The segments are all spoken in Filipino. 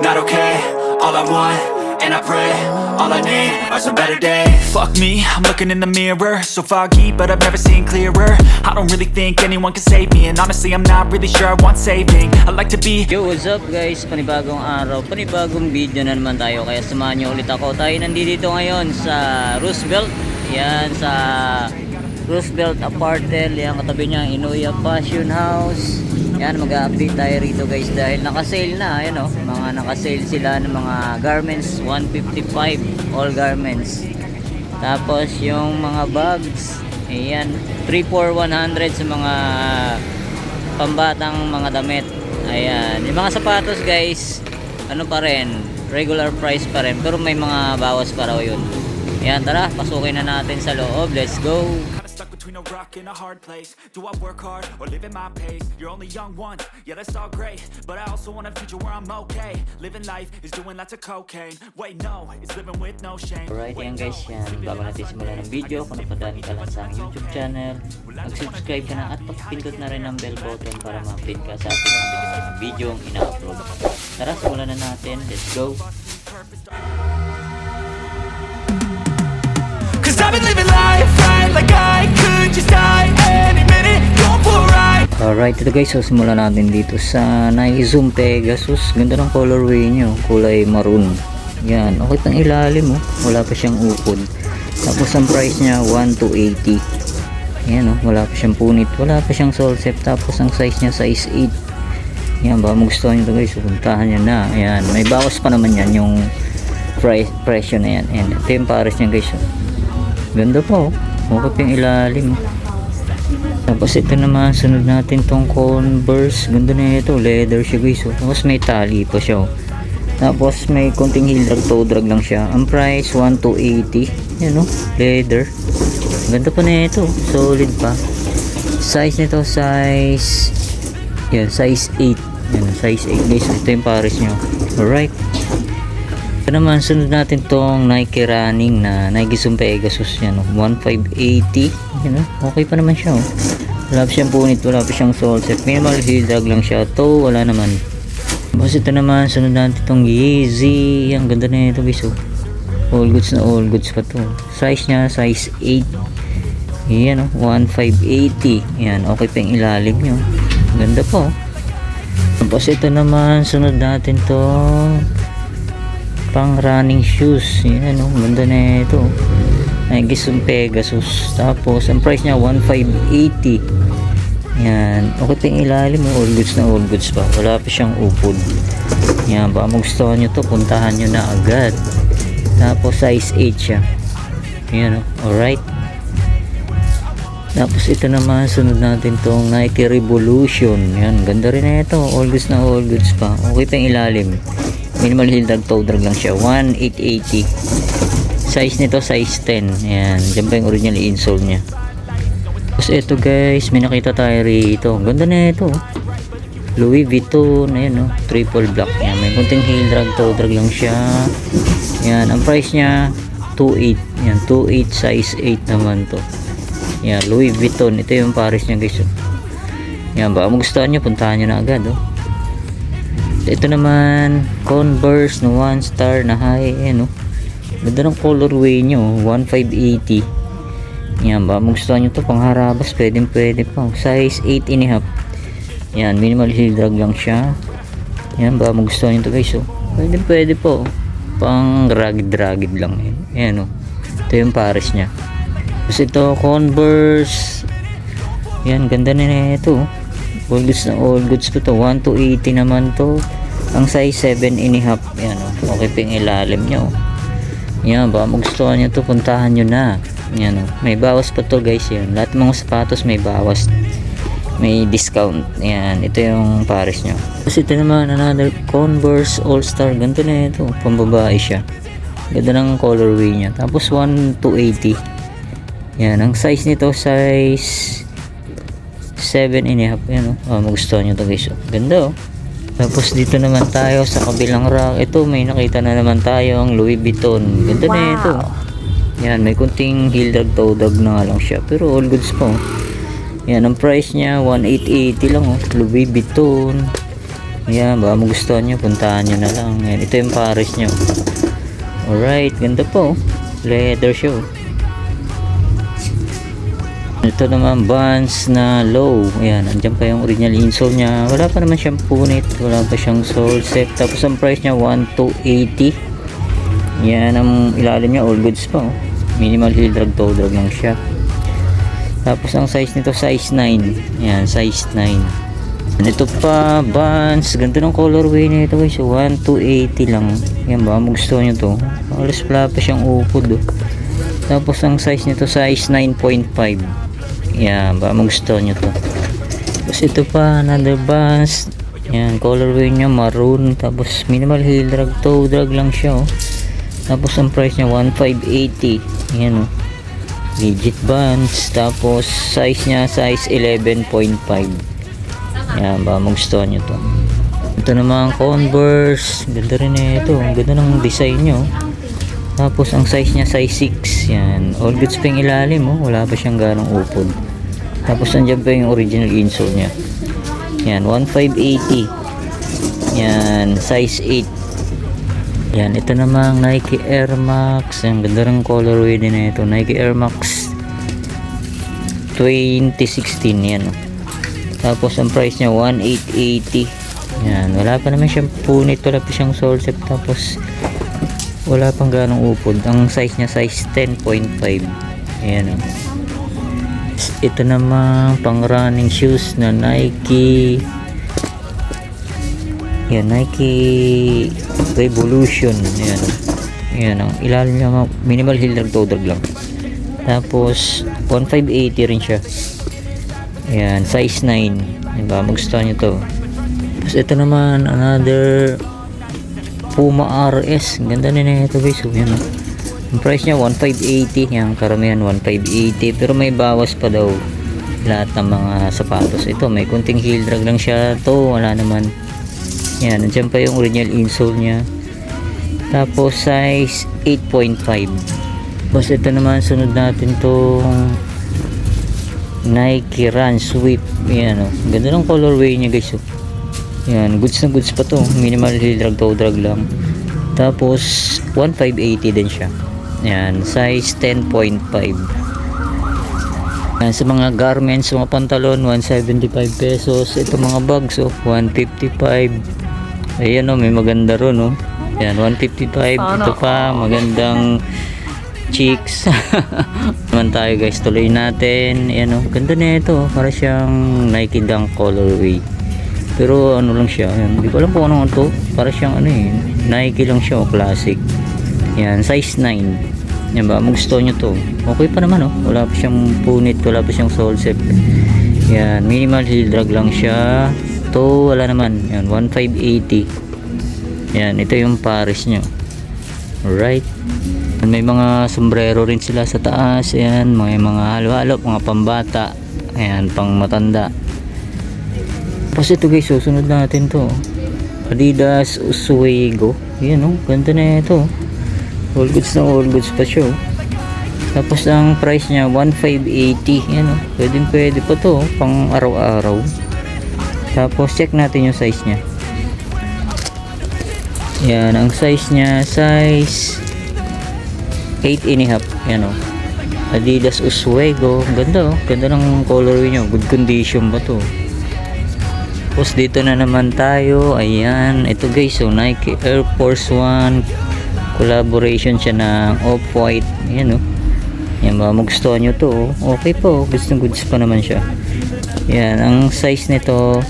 not okay. All I want, and I pray, all I need are some better days. Fuck me, I'm looking in the mirror, so foggy, but I've never seen clearer. I don't really think anyone can save me, and honestly I'm not really sure I want saving. I like to be. Yo, what's up guys? Panibagong araw, panibagong video na naman tayo. Kaya samahan nyo ulit ako. Tayo nandito ngayon sa Roosevelt. Yan, sa Roosevelt Apartel. Yan, katabi niya Inoya Fashion House. Yan, mag-update tayo rito guys dahil naka-sale na. Ayan o, mga naka-sale sila ng mga garments. 155 all garments. Tapos yung mga bags, ayan, 3 for 100 sa mga pambatang mga damit. Ayan, yung mga sapatos guys, ano pa rin, regular price pa rin, pero may mga bawas pa raw yun. Ayan, tara, pasukin na natin sa loob. Let's go. Stuck between a rock and a hard place. Do I work hard or live at my pace? You're only young once, yeah that's all great, but I also want a future where I'm okay. Living life is doing lots of cocaine. Wait no, it's living with no shame. Alright, yan guys, yan. Bago natin simulan ng video, kung napadaan ka lang sa YouTube channel, mag-subscribe ka na at pindot na rin ang bell button para ma-update ka sa ating mga video ang ina-upload. Tara, simulan na natin. Let's go. Cause I've been living life right like I could just die any minute, going for a ride. Alright, ito guys, so simulan natin dito sa Nike Zoom Pegasus. Ganda ng colorway nyo, kulay maroon. Yan, okay pang ilalim oh. Wala pa siyang ukod. Tapos ang price niya 1,280. Yan oh, wala pa siyang punit, wala pa siyang sole set. Tapos ang size niya size 8. Yan, baka magustuhan nyo ito guys, puntahan nyo na. Yan, may bawas pa naman yan yung presyo na yan. And ito yung pares niya guys oh. Ganda po, okay pa yung ilalim. Tapos ito naman, sunod natin tong Converse. Ganda na ito, leather siya guys. Tapos may tali pa siya. Tapos may konting heel drag, toe drag lang siya. Ang price 1,280. Yan o, leather. Ganda pa na ito, solid pa. Size nito, size yan, size 8. Yan, size 8 guys. Ito yung pares nyo. Alright. Ito naman, sunod natin tong Nike Running na Nike Zoom Pegasus. Yan, 1,580. Yan, okay pa naman siya. Wala pa siyang punit, wala pa siyang sole set. Minimal heel drag lang siya. To, wala naman. Tapos ito naman, sunod natin tong Yeezy. Yan, ganda na ito guys. All goods na all goods pa to. Size niya, size 8. Yan, 1,580. Yan, okay pa yung ilalim nyo. Ganda po. Tapos ito naman, sunod natin tong pang running shoes. Yan o, ganda na ito. Nike Zoom Pegasus. Tapos ang price niya 1,580. Yan, okay pa yung ilalim mo. All goods na all goods pa, wala pa siyang upod. Yan, baka magustuhan nyo to, puntahan nyo na agad. Tapos size 8 siya. Yan o, alright. Tapos ito naman, sunod natin tong Nike Revolution. Yan, ganda rin na ito. All goods na all goods pa, okay pa yung ilalim. Minimal heel drag, toe drag lang siya. 1,880. Size nito size 10. Ayan, dyan pa yung original insole nya. Tapos ito guys, may nakita tayo rito. Ganda na ito. Louis Vuitton. Ayan o, triple black. Ayan, may kunting heel drag, toe drag lang siya. Ayan, ang price nya 2,800. Ayan, 2,800 size 8 naman to. Ayan, Louis Vuitton. Ito yung pares nya guys. Ayan, baka magustuhan nyo, puntahan nyo na agad oh. Ito naman, Converse no 1 star na high. Ayan o, ganda ng colorway nyo, 1,580. Yan, ba magustuhan nyo to pang harabas, pwede pa. Size 8.5. Yan, minimal heel drag lang siya. Yan, ba magustuhan nyo to guys oh. Pwede po, pang ragged lang. Ayan o, ito yung pares nya. Tapos ito, Converse. Yan, ganda na ito. All goods na all goods po to. 1,280 naman to. Ang size 7.5. Yan o, okay pa yung ilalim nyo. Yan, baka magustuhan nyo to, puntahan nyo na. Yan o, may bawas pa to guys. Yan, lahat ng mga sapatos may bawas, may discount. Yan, ito yung pares nyo. Tapos ito naman, another Converse All Star. Ganito na ito, pambabae siya. Ganda ng colorway nya. Tapos 1,280. Yan, ang size nito size 7.5. Yan o, magustuhan nyo to guys. Ganda o. Tapos dito naman tayo sa kabilang rack. Ito, may nakita na naman tayo ang Louis Vuitton. Ganda na ito. Yan, may kunting heel drag, toe drag na lang siya, pero all goods po. Yan, ang price niya 1,880 lang oh. Louis Vuitton. Yan, baka magustuhan nyo, puntahan nyo na lang. Yan, ito yung pares nyo. Alright, ganda po. Leather show. Ito naman Vans na low. Ayan, andyan pa yung original insole nya. Wala pa naman siyang punit, wala pa siyang sole set. Tapos ang price nya 1,280. Yan ang ilalim nya, all goods pa. Oh. Minimal heel drag, toe drag lang siya. Tapos ang size nito size 9. Yan, size 9. Ito pa Vans, ganito ng colorway nito guys. 1,280 lang. Yan ba, magustuhan nyo to. Halos wala pa siyang upod. Oh. Tapos ang size nito size 9.5. Yan, baka magustuhan nyo to. Tapos ito pa, another Vans. Yan, colorway nya maroon. Tapos minimal heel drag, toe drag lang siya. Oh. Tapos ang price nya 1,580. Yan oh. Legit Vans. Tapos size nya size 11.5. Yan, baka magustuhan nyo to. Ito naman Converse. Ganda rin eh ito. Ang ganda ng design nyo. Tapos ang size nya size 6. Yan, all goods pa yung ilalim oh. Wala pa siyang ganong upod. Tapos andyan pa yung original insole nya. Yan, 1,580. Yan, size 8. Yan, ito namang Nike Air Max. Ang ganda ng colorway din na ito. Nike Air Max 2016. Yan oh. Tapos ang price nya 1,880. Yan, wala pa naman siyang punit, wala pa siyang sole set. Tapos wala pang ganong upod. Ang size nya size 10.5. Ayan o. Ito naman pang running shoes na Nike. Yan, Nike Revolution. Ayan o. Ayan o. Ilalim niya minimal heel drag, toe drag lang. Tapos 1,580 rin siya. Ayan, size 9. Diba, magustuhan nyo to. Tapos ito naman another Puma RS. Ganda na ito guys. So, yan, ang price nya 1,580. Yan, karamihan 1,580. Pero may bawas pa daw lahat ng mga sapatos. Ito, may kunting heel drag lang siya. To, wala naman. Yan, nandiyan pa yung original insole nya. Tapos size 8.5. Tapos ito naman, sunod natin tong Nike Run Sweep. Yan o. Ganda ng colorway nya guys. Yan, goods na goods pa to. Minimal heel drag, toe drag lang. Tapos 1,580 din siya. Yan, size 10.5. Yan, sa mga garments, mga pantalon 175 pesos. Ito mga bags 155. Ayan may maganda ron Yan, 155. Ito pa, magandang chicks. Naman tayo guys, tuloy natin. Ayan ganda na ito. Para siyang Nike Dunk colorway. Pero ano lang siya, yan. Hindi ko alam kung ano to. Para siyang Nike lang siya classic. Yan, size 9. Yan ba, magustuhan nyo to. Okay pa naman wala pa siyang punit, wala pa siyang sole set. Yan, minimal heel drag lang siya. To, wala naman. Yan, 1,580. Yan, ito yung pares nyo. Alright. May mga sombrero rin sila sa taas. Ayan, may mga halo-halo, mga pambata. Ayan, pang matanda. Tapos ito guys, susunod natin to. Adidas Oswego. Ayan ganda na ito. All goods na all goods pa siya. Tapos ang price niya 1,580. Ayan pwede pa to pang araw-araw. Tapos check natin yung size niya. Yan, ang size niya size 8.5. Yan Adidas Oswego. Ganda ganda ng colorway niya. Good condition ba to? Tapos dito na naman tayo. Ayan, ito guys, Nike Air Force 1 collaboration siya ng Off-White. Ayan yan ba, magustuhan nyo to okay po, goods na goods pa naman siya. Yan, ang size nito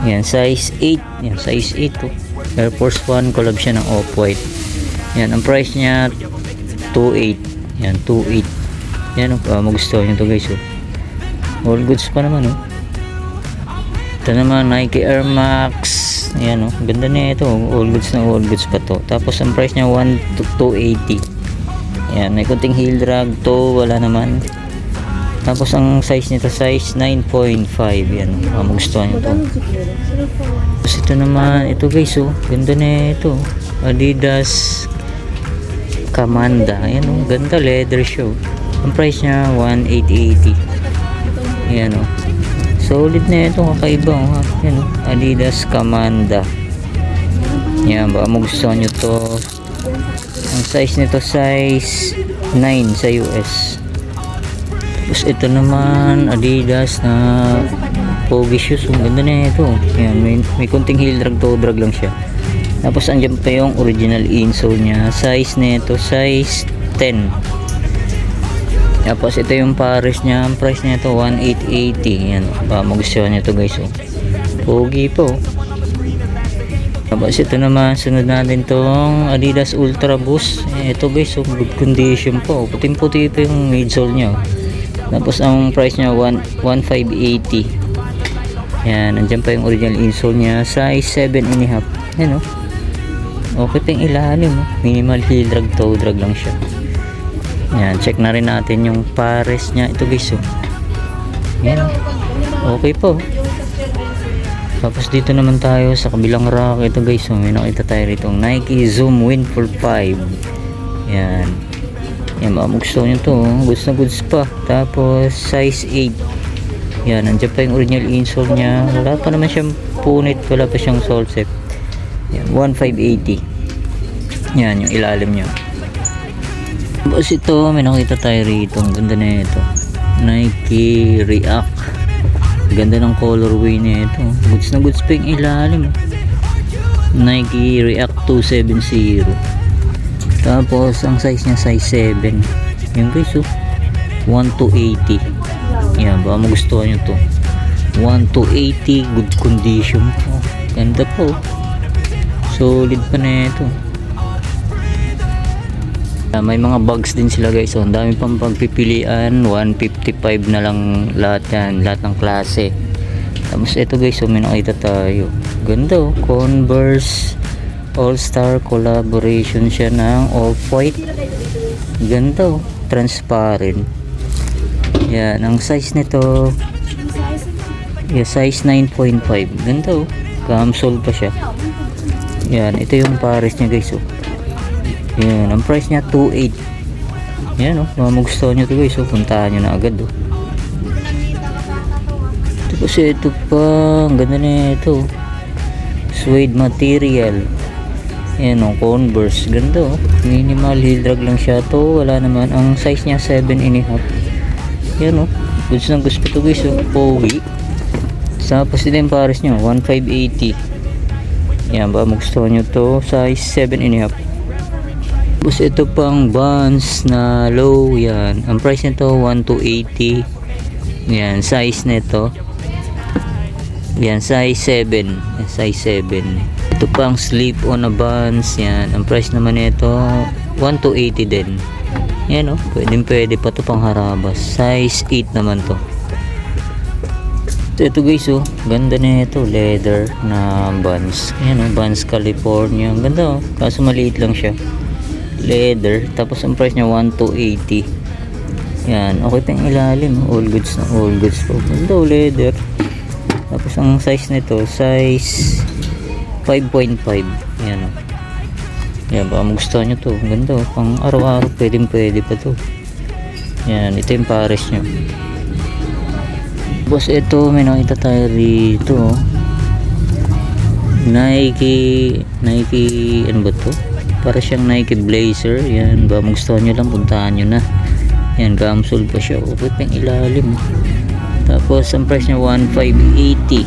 yan, size 8. Yan, size 8 Air Force 1, collab siya ng Off-White. Yan, ang price niya 2.8. Yan, 2.8. Yan magustuhan nyo to guys all goods pa naman Ito naman Nike Air Max. Ayan ganda na ito. All goods na all goods pa to. Tapos ang price niya 1,280. Ayan, may kunting heel drag to, wala naman. Tapos ang size nito size 9.5. Ayan, magustuhan nyo to. Tapos ito naman, ito guys ganda na ito. Adidas Kamanda. Ayan ganda, leather show. Ang price niya 1,880. Ayan Solid na ito, kakaiba. Oh. Yan, oh. Adidas Commanda. Yan, baka magustuhan nyo to. Ang size nito, size 9 sa US. Tapos ito naman, Adidas na pogi shoes. Ang ganda na ito. Yan, may konting heel drag, toe drag lang siya. Tapos andyan pa yung original insole niya. Size nito, size 10. Tapos ito yung pares niya. Ang price niya ito, 1,880. Yan, baka magustuhan nyo to guys. Oh. Pogi po. Tapos ito naman, sunod natin tong Adidas Ultra Boost. Ito guys, oh, good condition po. Puting-puti ito yung midsole niya. Oh. Tapos ang price niya 1,580. Yan, andyan pa yung original insole niya, size 7.5. Yan oh. Okay pa yung ilalim oh. Minimal heel drag, toe drag lang siya. Yan, check na rin natin yung pares niya. Ito guys oh. Yan. Okay po. Tapos dito naman tayo sa kabilang rack. Ito guys oh, may nakita tayo rito Nike Zoom Windfall 5. Yan. Yan, baka magustuhan nyo to. Goods na goods pa. Tapos size 8. Yan, nandiyan pa yung original insole nya. Wala pa naman siyang punit. Wala pa siyang sole set. Yan, 1,580. Yan, yung ilalim nya. Tapos ito, may nakita tayo rito. Ang ganda na ito. Nike React. Ganda ng colorway na ito. Goods na goods pa yung ilalim. Nike React 270. Tapos ang size niya size 7. Yan guys oh. 1,280. Yan, baka magustuhan nyo to. 1,280, good condition po. Ganda po. Solid pa na ito. May mga bags din sila guys. So, ang dami pang pagpipilian. 155 na lang lahat yan. Lahat ng klase. Tapos ito guys, so may nakita tayo. Ganda oh. Converse All-Star collaboration siya ng Off-White. Ganda oh. Transparent. Yan. Ang size nito, yeah, size 9.5. Ganda oh. Camsole pa siya. Yan. Ito yung pares niya guys oh. Yan, ang price niya 2.8. Yan oh, magustuhan nyo to guys oh, puntahan nyo na agad oh. Tapos ito pa, ang ganda na ito. Suede material. Yan oh, Converse, ganda oh. Minimal heel drag lang siya to, wala naman. Ang size niya 7.5. Yan oh, goods na goods pa to guys oh, pogi. Tapos ito yung pares nyo, 1,580. Yan, ba magustuhan nyo to, size 7.5. Tapos ito pang Vans na low, yan. Ang price nito 1,280. Yan, size nito. Yan, size 7. Yan, size 7. Ito pang slip on na Vans, yan. Ang price naman nito 1,280 din. Yan oh, pwede pa to pang harabas. Size 8 naman to. Ito guys oh, ganda na ito, leather na Vans. Yan oh, Vans California. Ang ganda oh, kaso maliit lang siya. Leather, tapos ang price niya 1,280. Yan, okay pa yung ilalim, all goods na all goods po. Ganda leather. Tapos ang size nito, size 5.5. Yan o. Yan, baka magustuhan nyo to. Ganda o, pang araw-araw pwede pa to. Yan, ito yung pares nyo. Tapos ito, may nakita tayo rito. Nike, ano ba to? Para siyang Nike Blazer. Yan, ba magustuhan nyo lang, puntahan nyo na. Yan, camsole pa siya. Okay pa yung ilalim. Tapos ang price niya 1,580.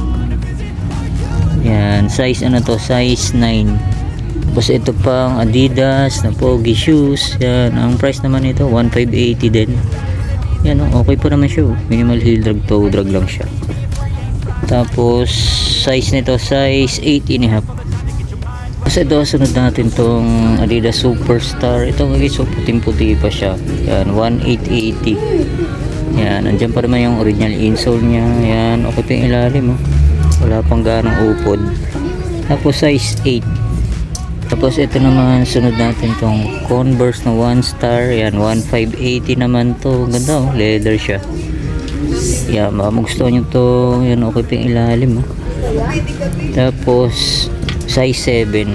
Yan, size ano to, size 9. Tapos ito pang Adidas na pogi shoes. Yan, ang price naman nito 1,580 din. Yan, okay pa naman siya. Minimal heel drag, toe drag lang siya. Tapos size nito, size 8.5. Kasi ito, sunod natin tong Adidas Superstar. Ito guys, so puting-puti pa siya. Yan, 1,880. Yan, andyan pa naman yung original insole nya. Yan, okay pa yung ilalim oh. Wala pang ganang upod. Tapos size 8. Tapos ito naman, sunod natin tong Converse na 1 star. Yan, 1,580 naman to. Ganda oh, leather siya. Yan, magustuhan nyo to. Yan, okay pa yung ilalim oh. Tapos size 7.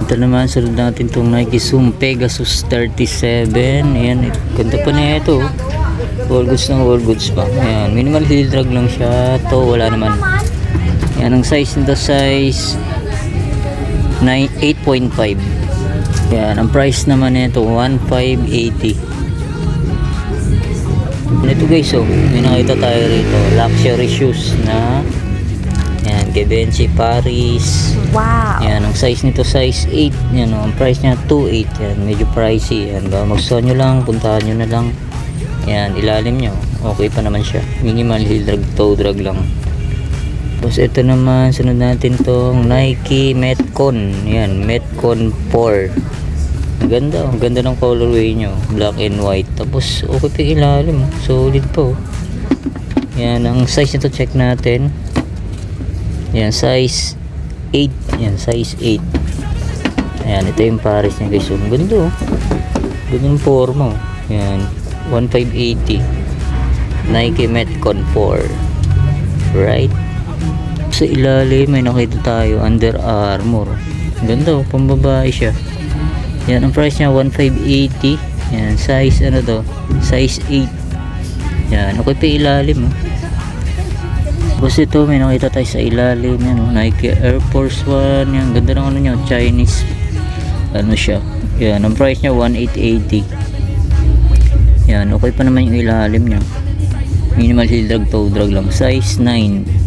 Ito naman, sunod natin itong Nike Zoom Pegasus 37. Ayan, ganda pa na ito. All goods na all goods pa. Ayan, minimal heel drag lang siya. To wala naman. Ayan, ang size nito size 8.5. Ayan, ang price naman nito 1,580. Ito guys, oh, may nakita tayo rito. Luxury shoes na ayan, Givenchy Paris. Wow. Ayan, ang size nito size 8. Ayan, oh, ang price niya 2.8. Ayan, medyo pricey. Ayan, ba, magsuot nyo lang, puntahan nyo na lang. Ayan, ilalim nyo. Okay pa naman siya. Minimal heel drag, toe drag lang. Tapos ito naman, sunod natin tong Nike Metcon. Ayan, Metcon 4. Ang ganda ng colorway nyo. Black and white. Tapos okay pa yung ilalim. Solid po. Ayan, ang size nito check natin. Ayan, size 8. Ayan, size 8. Ayan, ito yung Paris niya guys. Ang ganda oh. Ganda yung forma oh. Ayan, 1,580. Nike Metcon 4. Right? Sa ilalim may nakita tayo Under Armour. Ang ganda oh, pambabae siya. Yan, ang price niya 1,580. Yan, size ano to? Size 8. Yan, okay pa ilalim oh. Tapos ito may nakita tayo sa ilalim yan oh. Nike Air Force 1. Yan, ganda ng ano niya, Chinese ano siya. Yan, ang price niya 1,880. Yan, okay pa naman yung ilalim niya. Minimal heel drag, toe drag lang. Size 9.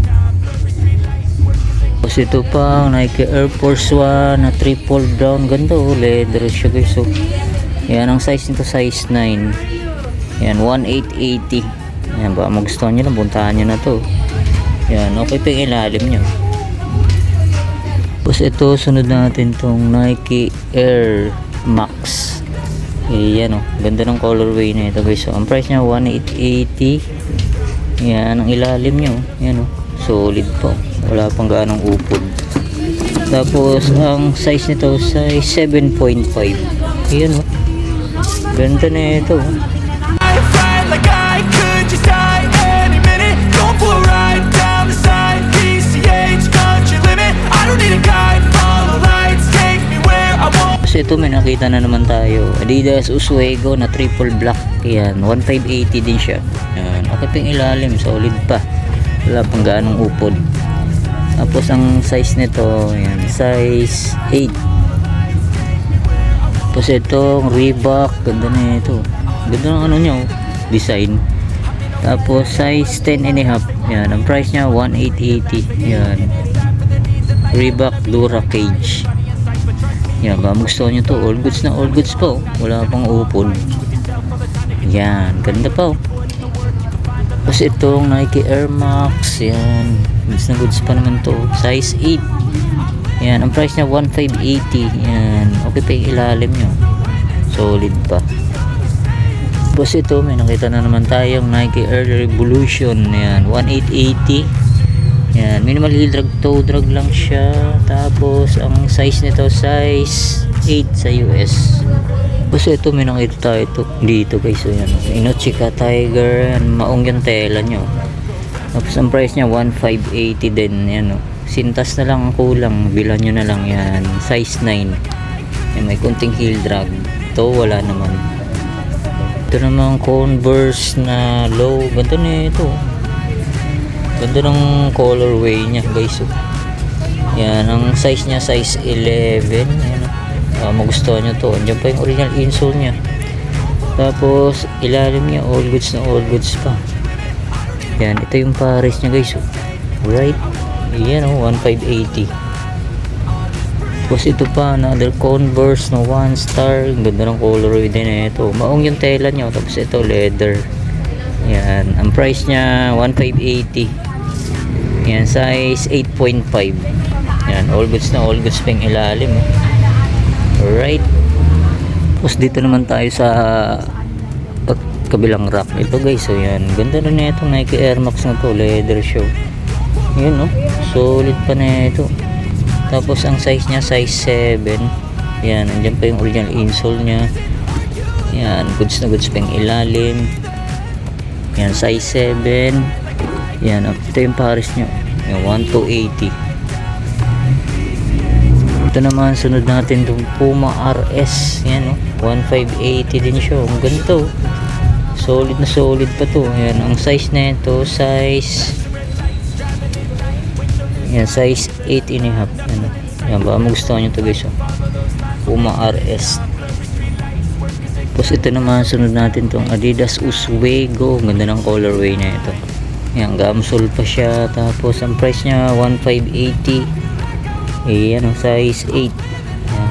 Tapos ito pa, Nike Air Force 1 na triple brown. Ganda oh, leather siya guys oh. Yan, ang size nito size 9. Yan, 1,880. Yan, baka magustuhan nyo lang, puntahan nyo na to. Yan, okay pa yung ilalim nyo. Tapos ito, sunod natin tong Nike Air Max. Yan oh, ganda ng colorway na ito guys. So, ang price niya 1,880. Yan, ang ilalim nyo. Yan oh, solid po. Wala pang gaanong upod. Tapos ang size nito size 7.5. Ayan oh, ganda na ito oh. I fight like I could just die any minute. Going for a ride down the side. PCH, country limit. I don't need a guide. Follow lights, take me where I want. Tapos ito may nakita na naman tayo. Adidas Oswego na triple black. Yan, 1,580 din siya. Yan, okay pa yung ilalim, solid pa. Wala pang gaanong upod. Tapos ang size nito, yan, size 8. Tapos itong Reebok, ganda na ito. Ganda ng ano niya, design. Tapos size 10 and a half. Yan, ang price niya 1,880. Yan. Reebok Dura Cage. Yan, ba gusto niyo to? All goods na all goods po. Wala pang upod. Yan, ganda pa oh. Tapos itong Nike Air Max, yan, goods na goods pa naman to, size 8. Yan, ang price niya 1,580. Yan, okay pa yung ilalim nyo, solid pa. Tapos ito may nakita na naman tayong Nike Air Revolution. Yan, 1,880. Yan, minimal heel drag, toe drag lang siya. Tapos ang size nito size 8 sa US. Tapos ito may nakita tayo dito guys. So yan, Inochika Tiger. Yan, maong yung tela nyo. Tapos ang price niya 1,580 din. Yan, sintas na lang ang kulang, bilan nyo na lang. Yan, size 9. Yan, may kunting heel drag. Ito wala naman. Ito namang Converse na low. Ganda na ito. Ganda ng colorway niya guys. Yan, ang size niya size 11. Yan, magustuhan nyo to. Andiyan pa yung original insole nya. Tapos ilalim niya all goods na all goods pa. Yan, ito yung Paris nya guys. Right, yan o, 1,580. Tapos ito pa, another Converse na 1 star. Ganda ng colorway din na ito. Maong yung tela nyo. Tapos ito leather. Yan, ang price nya 1,580. Yan, size 8.5. Yan, all goods na all goods pa yung ilalim. Alright. Tapos dito naman tayo sa kabilang rack. Ito guys, so yan, ganda rin na itong Nike Air Max na to, leather shoe. Yun no, solid pa na ito. Tapos ang size nya size 7. Yan, andyan pa yung original insole nya. Yan, goods na goods pa yung ilalim. Yan, size 7. Yan, ito yung Paris nya. Yan, 1,280. Ito naman, sunod natin itong Puma RS. Yan, 1,580 din siya. Ang ganito. solid na solid pa to. Ayan, ang size na ito, size 8 and a half. Ayan, baka magustuhan nyo to guys. Puma RS. Tapos ito naman, sunod natin tong Adidas Oswego. Ganda ng colorway na ito. Ayan, gamsol pa siya. Tapos ang price niya 1,580. Ayan, size 8. Ayan,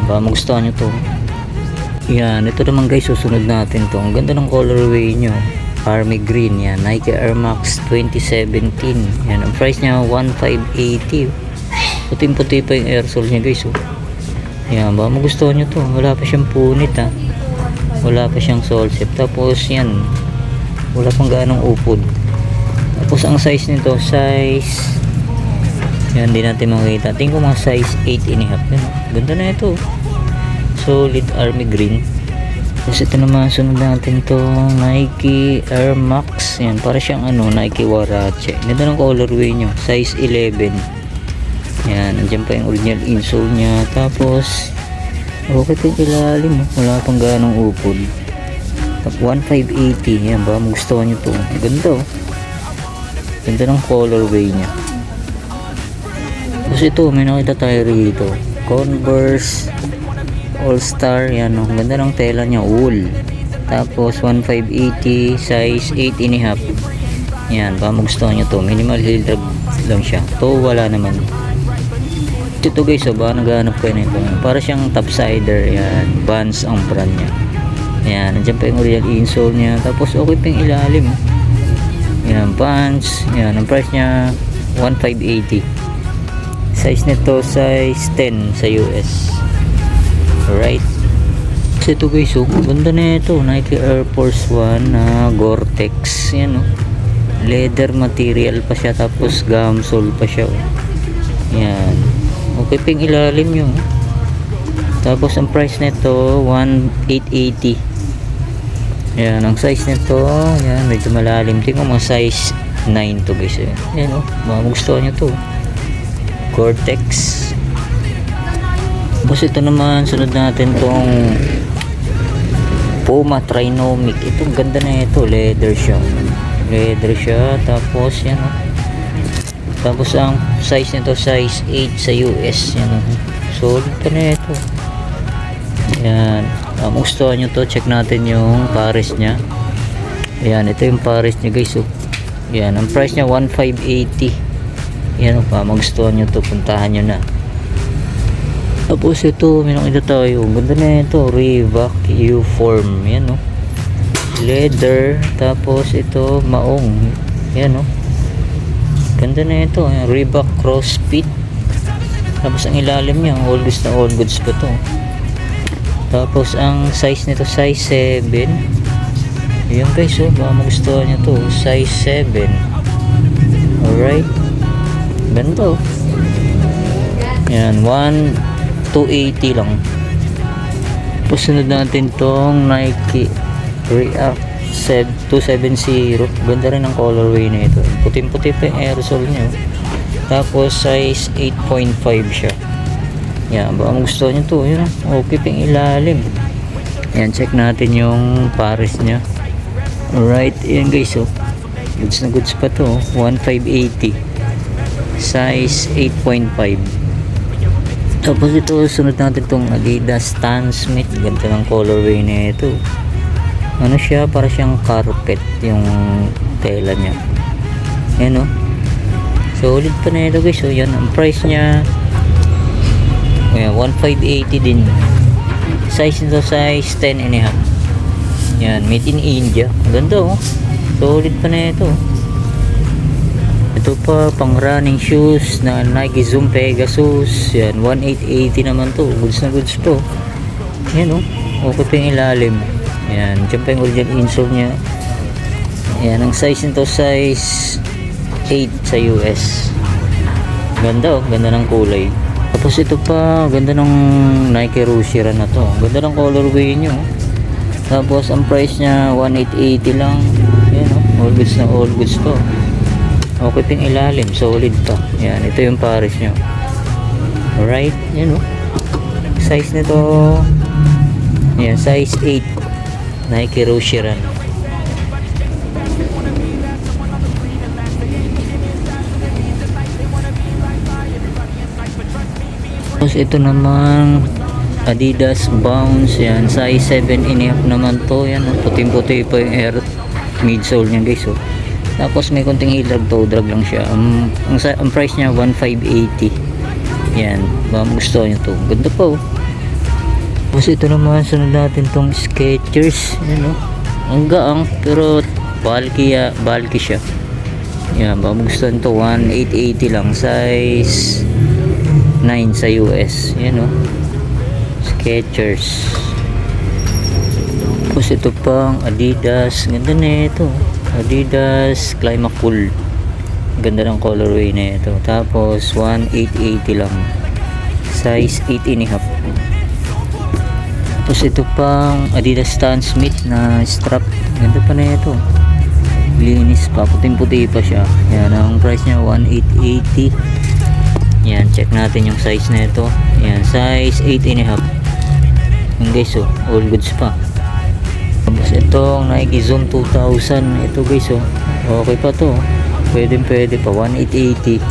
baka magustuhan nyo to. Yan, ito naman guys, susunod natin to. Ang ganda ng colorway nyo. Army green, yan. Nike Air Max 2017. Yan, ang price niya 1,580. Puting-puti pa yung airsole niya guys. Yan, baka magustuhan nyo to. Wala pa siyang punit ha. Wala pa siyang sole set. Tapos yan, wala pang ganong upod. Tapos ang size nito, size, yan, hindi natin makikita. Tingin ko mga size 8 and a half. Yan, ganda na ito. Solid army green. Tapos ito naman, sunod natin to Nike Air Max. Yan, para siyang Nike Warache. Ganda ng colorway nyo, size 11. Yan, andyan pa yung original insole nya. Tapos okay pa yung ilalim, wala pang ganong upod. 1,580. Yan, baka magustuhan nyo to. Ganda ganda ng colorway nya. Tapos ito, may nakita tayo rito, Converse All Star. Yan, ganda ng tela nya, wool. Tapos 1,580, size 8 and a half. Yan, baka magustuhan nyo to. Minimal heel drag lang siya to, wala naman. Ito guys, baka naghahanap kayo nito. Para siyang topsider. Yan, Vans ang brand nya. Yan, nandiyan pa yung original insole nya. Tapos okay pa yung ilalim. Yan, Vans. Yan, ang price nya 1,580. Size nito, size 10 sa US. Alright. So ito guys, ganda na ito. Nike Air Force 1 na Gore-Tex. Yan leather material pa siya. Tapos gamsole pa siya. Yan, okay pa yung ilalim nyo. Tapos ang price nito 1,880. Yan, ang size nito, yan, medyo malalim. Tingnan mo, size 9 to guys. Yan magustuhan nyo to. Gore-Tex. Tapos ito naman, sunod natin tong Puma Trinomic. Ito, ganda na ito. Leather siya. Tapos yan tapos ang size nito, size 8 sa US. Yan solid pa na ito. Yan, magustuhan nyo to. Check natin yung pares nya. Yan, ito yung pares nya guys. Yan, ang price nya 1,580. Yan, magustuhan nyo to, puntahan nyo na. Tapos ito, may nakita tayo. Ganda na ito, Reebok U-Form. Yan leather. Tapos ito, maong. Yan ganda na ito, Reebok CrossFit. Tapos ang ilalim niya, all goods na all goods pa to. Tapos ang size nito, size 7. Ayan guys, baka magustuhan nyo to, size 7. Alright, ganda yan, 1,280 lang. Tapos sunod natin tong Nike React 270. Ganda rin ang colorway na ito. Puting-puti pa yung aerosol nyo. Tapos size 8.5 siya. Yan, baka gusto nyo to. Yan, okay pa yung ilalim. Yan, check natin yung pares nya. Alright, yan guys. Goods na goods pa to. 1,580. Size 8.5. Tapos ito, sunod natin itong Adidas Stan Smith. Ganda ng colorway na ito. Siya, para siyang carpet yung tela niya. Ayan solid pa na ito guys. Yan, ang price niya 1,580 din. Size nito, size 10 and a half. Yan, made in India. Ganda solid pa na ito. Ito pa, pang running shoes na Nike Zoom Pegasus. Yan, 1,880 naman to. Goods na goods to. Yan okay pa yung ilalim. Yan, dyan pa yung original insole nya. Yan, ang size nito, size 8 sa US. Ganda ganda ng kulay. Tapos ito pa, ganda ng Nike Rushira na to. Ganda ng colorway nyo. Tapos ang price nya 1,880 lang. Yan all goods na all goods to. Okay pa yung ilalim, solid pa. Yan, ito yung pares nyo. Alright, yan size nito, yan, size 8. Nike Rushira. Tapos ito namang Adidas Bounce, yan, size 7.5 naman to, yan, puting puti pa yung air midsole niya guys, oh. Tapos may konting heel drag, toe drag lang siya. Ang price niya 1,580. Yan, baka gusto niyo to, ganda pa, oh. Tapos ito naman, sunod natin tong Skechers, yan, oh. Ang gaang, pero bulky siya. Yan, baka gusto nito, 1,880 lang, size 9 sa US, yan, oh. Skechers. Tapos ito pang Adidas, ganda na ito, Adidas Climacool, ganda ng colorway na ito. Tapos 1,880 lang, size 8.5. Tapos ito pang Adidas Stan Smith na strap, ganda pa na ito, linis pa, puting puti pa siya. Yan, ang price niya 1,880. Yan, check natin yung size na ito. Yan, size 8.5. Yung guys, oh, all goods pa. Tapos itong Nike Zoom 2000, ito guys, oh, okay pa to, pwede pa, 1,880.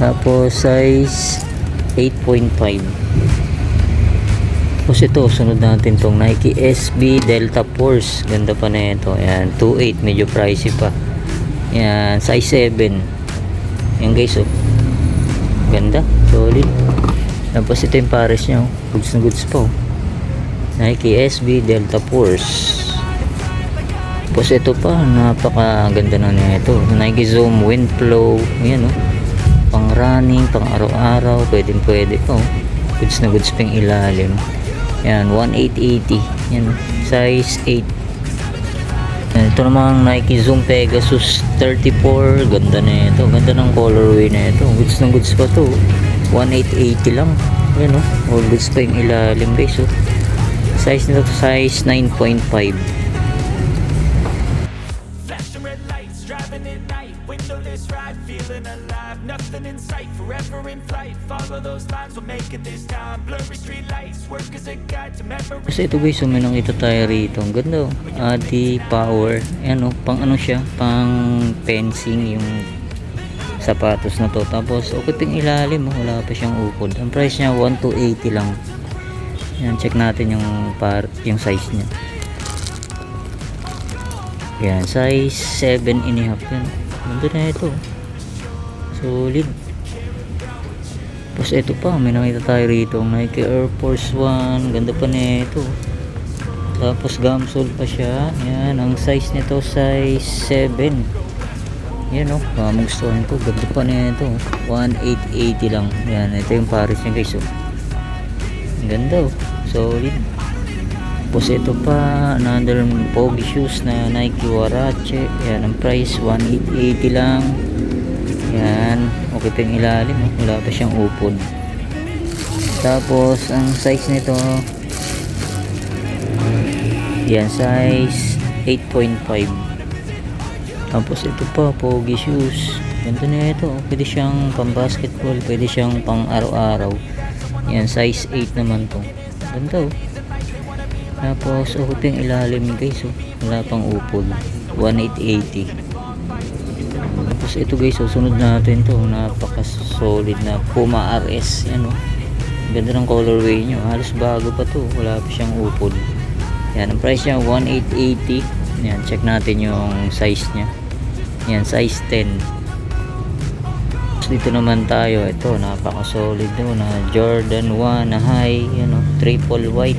Tapos size 8.5. Tapos ito, sunod natin tong Nike SB Delta Force, ganda pa na ito. Yan, 2.8, medyo pricey pa. Yan, size 7. Yan guys, oh, ganda, solid. Tapos ito yung pares niya, oh, goods na goods pa, oh. Nike SB Delta Force. Tapos ito pa, napakaganda na nito, Nike Zoom Windflow. Ayan, oh, pang running, pang araw-araw, pwede pa, oh. Goods na goods pa yung ilalim. Yan, 1,880. Yan, size 8. Ito namang Nike Zoom Pegasus 34, ganda na ito, ganda ng colorway na ito, goods na goods pa to, 1,880 lang. Ayan, oh, all goods pa yung ilalim guys, oh. Size nito, size 9.5. Flashing red lights, driving at night, windowless ride, feeling alive, nothing in sight, forever in flight, follow those lines, we'll make it this time, blurry street lights, work as a guide to memory. Kasi ito guys, may nakita tayo rito, ang ganda, oh. Adi Power, ayan, oh, pang ano siya, pang fencing yung sapatos na to. Tapos okay pang ilalim, oh, wala pa siyang upod. Ang price niya 1,280 lang. Yan, check natin yung size niya. Yan, size 7.5 yan. Ganda na ito, solid. Tapos ito pa, may nakita tayo rito, Nike Air Force 1, ganda pa na ito. Tapos gamsole pa siya. Yan, ang size nito size 7. Yan, oh, magustuhan ko, ganda pa na ito, 1,880 lang. Yan, ito yung pares niya guys, oh. Ang ganda, oh, solid. Tapos ito pa, another pogi shoes na Nike Huarache. Yan, ang price 1,880 lang. Yan, okay pa yung ilalim, oh, wala pa siyang upod. Tapos ang size nito, yan, size 8.5. Tapos ito pa, pogi shoes, ganda na ito, pwede siyang pang basketball, pwede siyang pang araw-araw. Yan, size 8 naman to, ganda, oh. Tapos okay yung ilalim guys, oh, wala pang upod, 1,880. Tapos ito guys, oh, sunod natin to, napaka solid na Puma RS. Yan, oh, ganda ng colorway nyo, halos bago pa to, wala pa siyang upod. Yan, ang price niya 1,880. Yan, check natin yung size niya. Yan, size 10. Dito naman tayo, ito napaka solid do, na Jordan 1 na high, yan, oh, triple white.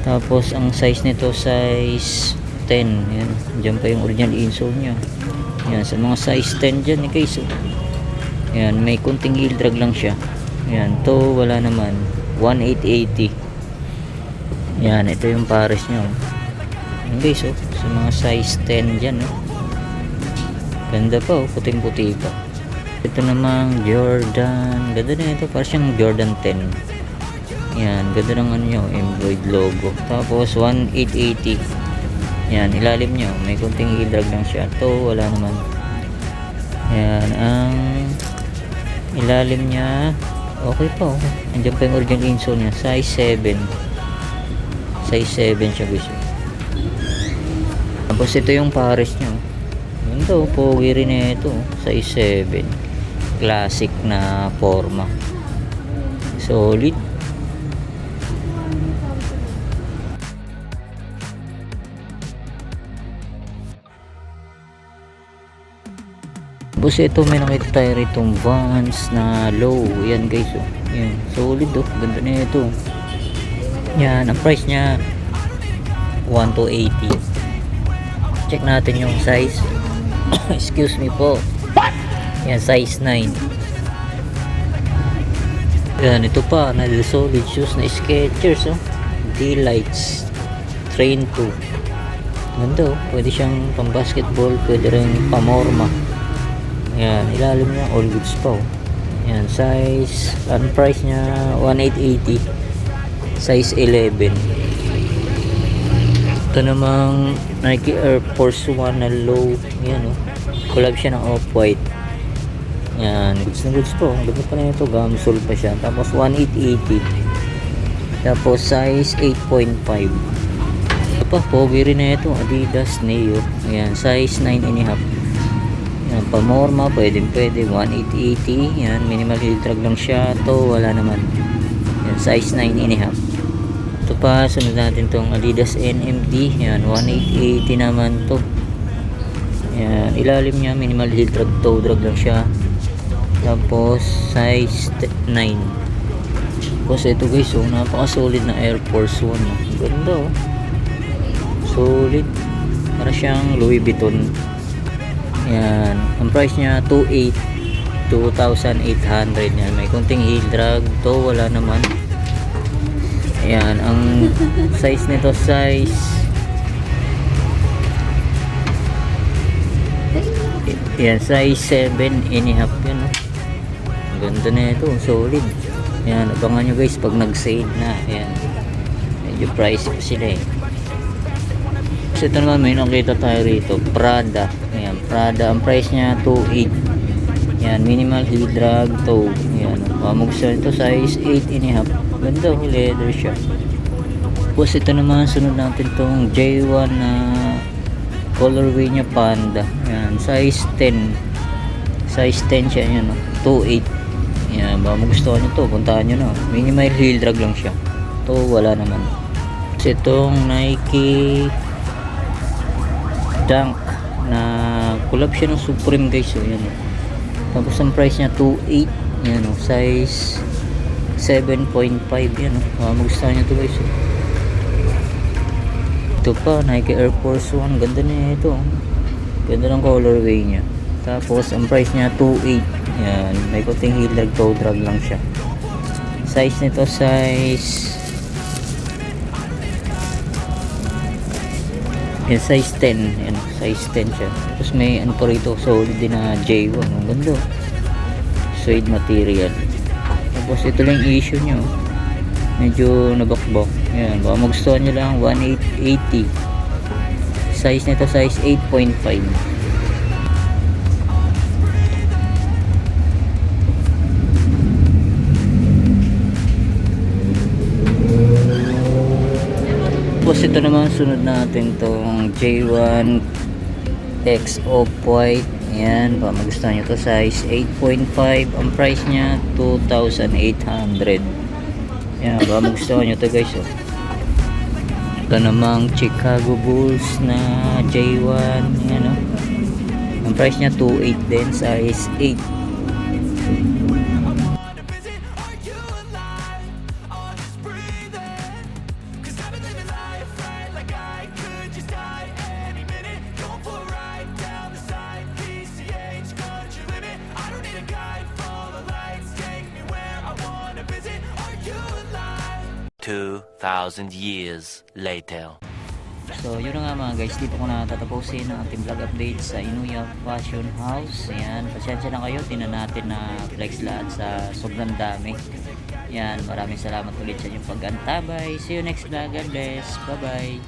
Tapos ang size nito size 10. Yan, dyan pa yung original insole nya. Yan, sa mga size 10 dyan eh guys, oh. Yan, may kunting heel drag lang siya. Yan, to wala naman, 1,880. Yan, ito yung pares nya, oh. Yan guys, oh, sa mga size 10 dyan, oh. Ganda pa, oh, puting puti pa. Ito namang Jordan, ganda na ito, parang siyang Jordan 10. Yan, ganda ng ano nyo, embroidered logo. Tapos 1,880. Yan, ilalim nyo, may kunting heel drag lang siya. To wala naman. Yan, ang ilalim nya okay pa, oh. Andiyan pa yung original insole nya, size 7. Size 7 siya guys. Tapos ito yung pares nyo. Ito, pogi rin ito, size 7. Classic na forma. Solid. Tapos ito may nakita tayo ritong Vans na low. Yan guys, oh. Yan, solid oh. Ganda na ito. Yan, ang price niya 1 to 80. Check natin yung size. Excuse me po. Yan, size 9. Yan, ito pa na solid shoes na Skechers, oh. D-Lights Train 2. Ganda oh. Pwede siyang pang basketball, pwede rin pamorma. Yan, ilalim niya all goods pa oh. Yan, size, ang price niya 1,880. Size 11. Ito namang Nike Air Force 1 na low. Yan oh. Collab siya ng off-white. Yan, goods na goods po. Ang ganda pa na ito, gamsole pa siya. Tapos 1,880. Tapos size 8.5. Ito pa, pogi rin na ito, Adidas Neo. Yan, size 9.5. Yan, pamorma, pwede 1,880. Yan, minimal heel drag lang siya. Ito, wala naman. Yan, size 9.5. Ito pa, sunod natin tong Adidas NMD. Yan, 1,880 naman to. Yan, ilalim niya, minimal heel drag, toe drag lang siya. Tapos size 9. Tapos ito guys, oh, napaka solid na Air Force 1 oh. Ganda oh. Solid. Para siyang Louis Vuitton. Yan, ang price niya 2,800. Yan, may konting heel drag to, wala naman. Yan, ang size nito size yan, size 7.5 yan oh. Ganda na ito, solid. Yan, abangan nyo guys pag nag-sale na. Yan, medyo pricey pa sila eh. So ito naman may nakita tayo rito, Prada. Ayan, Prada, ang price niya 2.8. Yan, minimal heel drag toe. Yan, pamugsan ito size 8.5. Ganda oh, leather siya. Tapos ito naman sunod natin tong J1 na colorway niya panda. Yan, size 10. Size 10 siya, yan oh, 2.8. Yan, baka magustuhan nyo to, puntahan nyo na. Minimal heel drag lang siya. Ito, wala naman. Tapos itong Nike Dunk na collab siya ng Supreme guys, oh, yan oh. Tapos ang price niya 2.8. Yan oh, size 7.5. Yan oh, baka magustuhan nyo to guys, oh. Ito pa, Nike Air Force 1. Ganda na ito. Ganda ng colorway niya. Tapos, ang price niya 2.8. Yan. May kuting heel drag, toe drag lang siya. Size nito, size yan, size 10. Yan, size 10 siya. Tapos may ano pa rito, solid din na J1. Ang ganda. Suede material. Tapos, ito lang issue nyo. Medyo nabakbak. Yan, baka magustuhan nyo lang 1,880. Size nito size 8.5. Tapos ito naman sunod natin tong J1 X Off-White. Yan, baka magustuhan nyo to size 8.5. Ang price niya 2,800. Yan, baka magustuhan nyo to guys oh. Ito namang Chicago Bulls na J1. Yan oh. Ang price niya 2.8 din, size 8. Thousand years later. So yun na nga mga guys, dito ko na tatapusin ang ating vlog update sa Inuya Fashion House. Ayan, pasensya na kayo, tinan natin na flex lahat sa sobrang dami. Ayan, maraming salamat ulit sa inyong pag-antabay. See you next vlog, God bless, bye bye.